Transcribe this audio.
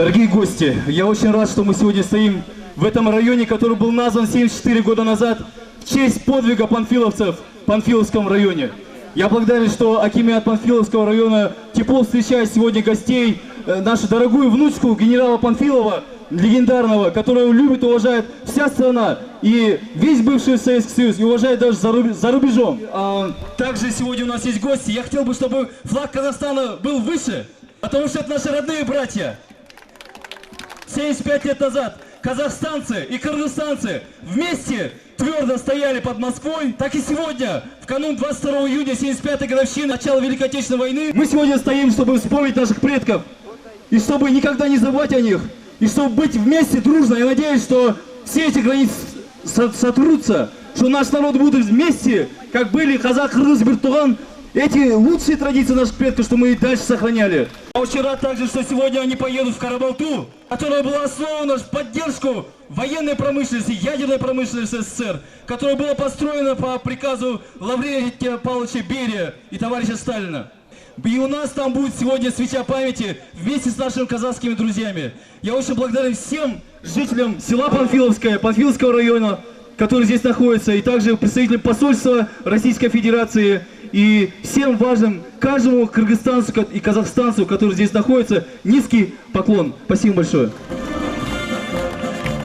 Дорогие гости, я очень рад, что мы сегодня стоим в этом районе, который был назван 74 года назад в честь подвига панфиловцев в Панфиловском районе. Я благодарен, что акимат Панфиловского района тепло встречает сегодня гостей, нашу дорогую внучку генерала Панфилова, легендарного, которого любит и уважает вся страна и весь бывший Советский Союз, и уважает даже за рубежом. Также сегодня у нас есть гости. Я хотел бы, чтобы флаг Казахстана был выше, потому что это наши родные братья. 75 лет назад казахстанцы и кыргызстанцы вместе твердо стояли под Москвой, так и сегодня, в канун 22 июня 75-й годовщины начала Великой Отечественной войны, мы сегодня стоим, чтобы вспомнить наших предков, и чтобы никогда не забывать о них, и чтобы быть вместе, дружно. Я надеюсь, что все эти границы сотрутся, что наш народ будет вместе, как были казах, кыргыз, биртуган. Эти лучшие традиции наших предков, что мы и дальше сохраняли. Я очень рад также, что сегодня они поедут в Карабалту, которая была основана в поддержку военной промышленности, ядерной промышленности СССР, которая была построена по приказу Лаврентия Павловича Берия и товарища Сталина. И у нас там будет сегодня свеча памяти вместе с нашими казахскими друзьями. Я очень благодарен всем жителям села Панфиловское, Панфиловского района, который здесь находится, и также представителям посольства Российской Федерации. И всем важным, каждому кыргызстанцу и казахстанцу, который здесь находится, низкий поклон. Спасибо большое.